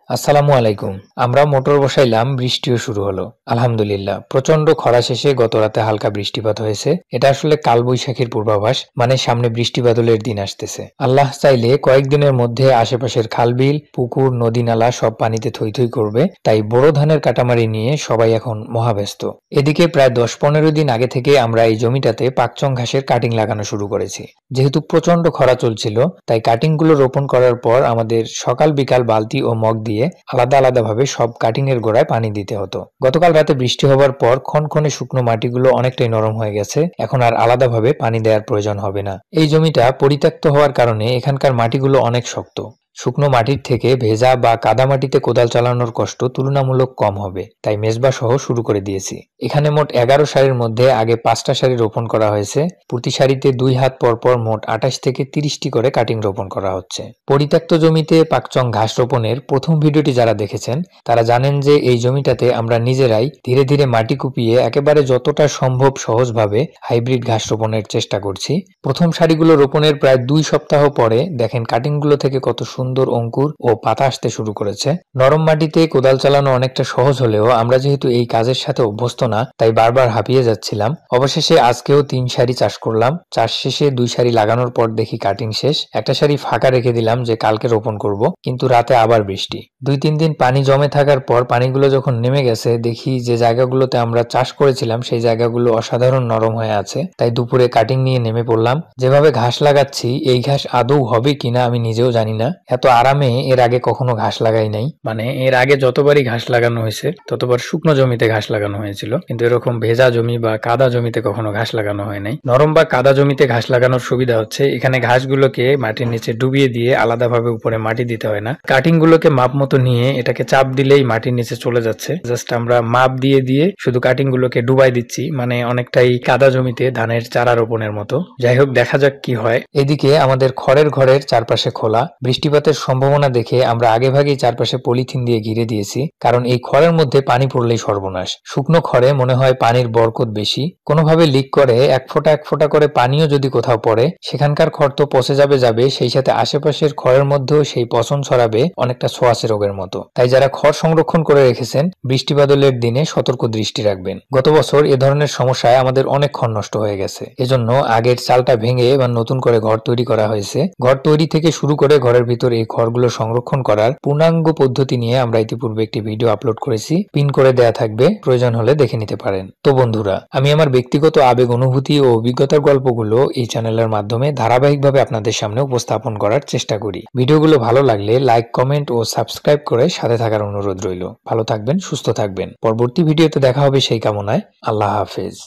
আসসালামু আলাইকুম। আমরা মোটর বসাইলাম, বৃষ্টিও শুরু হলো। আলহামদুলিল্লাহ, প্রচন্ড খরা শেষে গত রাতে হালকা বৃষ্টিপাত হয়েছে। এটা আসলে কালবৈশাখীর পূর্বাভাস, মানে সামনে বৃষ্টি বাদলের দিন আসতেছে। আল্লাহ চাইলে কয়েকদিনের মধ্যে আশেপাশের খালবিল, পুকুর, নদী নালা সব পানিতে থই থই করবে। তাই বোরো ধানের কাটামারি নিয়ে সবাই এখন মহাব্যস্ত। এদিকে প্রায় 10-15 দিন আগে থেকে আমরা এই জমিটাতে পাকচং ঘাসের কাটিং লাগানো শুরু করেছি। যেহেতু প্রচন্ড খরা চলছিল, তাই কাটিংগুলো রোপণ করার পর আমাদের সকাল বিকাল বালতি ও মগ দিয়ে আলাদা আলাদাভাবে সব কাটিং এর গোড়ায় পানি দিতে হতো। গতকাল রাতে বৃষ্টি হবার পর ক্ষণক্ষণে শুকনো মাটিগুলো অনেকটাই নরম হয়ে গেছে। এখন আর আলাদাভাবে পানি দেওয়ার প্রয়োজন হবে না। এই জমিটা পরিত্যক্ত হওয়ার কারণে এখানকার মাটিগুলো অনেক শক্ত। শুকনো মাটির থেকে ভেজা বা কাদা মাটিতে কোদাল চালানোর কষ্ট তুলনামূলক কম হবে, তাই মেজবা সহ শুরু করে দিয়েছি। এখানে মোট 11 সারির মধ্যে আগে 5টা সারি রোপণ করা হয়েছে। প্রতি সারিতে 2 হাত পরপর মোট 28 থেকে 30টি করে কাটিং রোপণ করা হচ্ছে। পরিত্যক্ত জমিতে পাকচং ঘাস রোপণের প্রথম ভিডিওটি যারা দেখেছেন তারা জানেন যে এই জমিটাতে আমরা নিজেরাই ধীরে ধীরে মাটি কুপিয়ে একেবারে যতটা সম্ভব সহজভাবে হাইব্রিড ঘাস রোপণের চেষ্টা করছি। প্রথম সারিগুলো রোপণের প্রায় 2 সপ্তাহ পরে দেখেন কাটিংগুলো থেকে কত সুন্দর অঙ্কুর ও পাতা আসতে শুরু করেছে। নরম মাটিতে কোদাল চালানো অনেকটা সহজ হলেও আমরা যেহেতু এই কাজের সাথে অভ্যস্ত না, তাই বারবার হাঁপিয়ে যাচ্ছিলাম। অবশেষে আজকেও 3 সারি চাষ করলাম। চাষ শেষে 2 সারি লাগানোর পর দেখি কাটিং শেষ। একটা সারি ফাঁকা রেখে দিলাম যে কালকে রোপণ করব, কিন্তু রাতে আবার বৃষ্টি। 2-3 দিন পানি জমে থাকার পর পানিগুলো যখন নেমে গেছে, দেখি যে জায়গাগুলোতে আমরা চাষ করেছিলাম সেই জায়গাগুলো অসাধারণ নরম হয়ে আছে। তাই দুপুরে কাটিং নিয়ে নেমে পড়লাম। যেভাবে ঘাস লাগাচ্ছি, এই ঘাস আদৌ হবে কিনা আমি নিজেও জানি না। এত আরামে এর আগে কখনো ঘাস লাগাই নাই। মানে এর আগে যতবারই ঘাস লাগানো হয়েছে ততবার শুকনো জমিতে ঘাস লাগানো হয়েছিল, কিন্তু এরকম ভেজা জমি বা কাদা জমিতে কখনো ঘাস লাগানো হয় নাই। নরম বা কাদা জমিতে ঘাস লাগানোর সুবিধা হচ্ছে এখানে ঘাসগুলোকে মাটির নিচে ডুবিয়ে দিয়ে আলাদাভাবে উপরে মাটি দিতে হয় না। কাটিং গুলোকে মাপ মতো নিয়ে এটাকে চাপ দিলেই মাটির নিচে চলে যাচ্ছে। জাস্ট আমরা মাপ দিয়ে দিয়ে শুধু কাটিং গুলোকে ডুবাই দিচ্ছি, মানে অনেকটাই কাদা জমিতে ধানের চারা রোপণের মতো। যাই হোক, দেখা যাক কি হয়। এদিকে আমাদের খড়ের ঘরের চারপাশে খোলা, বৃষ্টিপাতের সম্ভাবনা দেখে আমরা আগেভাগেই চারপাশে পলিথিন দিয়ে ঘিরে দিয়েছি, কারণ এই খড়ের মধ্যে পানি পড়লেই সর্বনাশ। শুকনো খড়ে মনে হয় পানির বরকত বেশি। কোনোভাবে লিক করে এক ফোঁটা করে পানিও যদি কোথাও পড়ে, সেখানকার খড় তো পচে যাবে, সেই সাথে আশেপাশের খড়ের মধ্যেও সেই পচন ছড়াবে, অনেকটা ছোঁয়াচে রোগের মতো। তাই যারা খড় সংরক্ষণ করে রেখেছেন, বৃষ্টি বাদলের দিনে সতর্ক দৃষ্টি রাখবেন। গত বছর এ ধরনের সমস্যায় আমাদের অনেক খড় নষ্ট হয়ে গেছে। এজন্য আগের চালটা ভেঙে এবার নতুন করে ঘর তৈরি করা হয়েছে। ঘর তৈরি থেকে শুরু করে ঘরের ভিতর এই খড়গুলো সংরক্ষণ করার পূর্ণাঙ্গ পদ্ধতি নিয়ে আমরা ইতিপূর্বে একটি ভিডিও আপলোড করেছি, পিন করে দেয়া থাকবে, প্রয়োজন হলে দেখে নিতে পারেন। তো বন্ধুরা, আমি আমার ব্যক্তিগত আবেগ, অনুভূতি ও অভিজ্ঞতার গল্পগুলো এই চ্যানেলের মাধ্যমে ধারাবাহিকভাবে আপনাদের সামনে উপস্থাপন করার চেষ্টা করি। ভিডিওগুলো ভালো লাগলে লাইক, কমেন্ট ও সাবস্ক্রাইব করে সাথে থাকার অনুরোধ রইল। ভালো থাকবেন, সুস্থ থাকবেন। পরবর্তী ভিডিওতে দেখা হবে সেই কামনায়। আল্লাহ হাফেজ।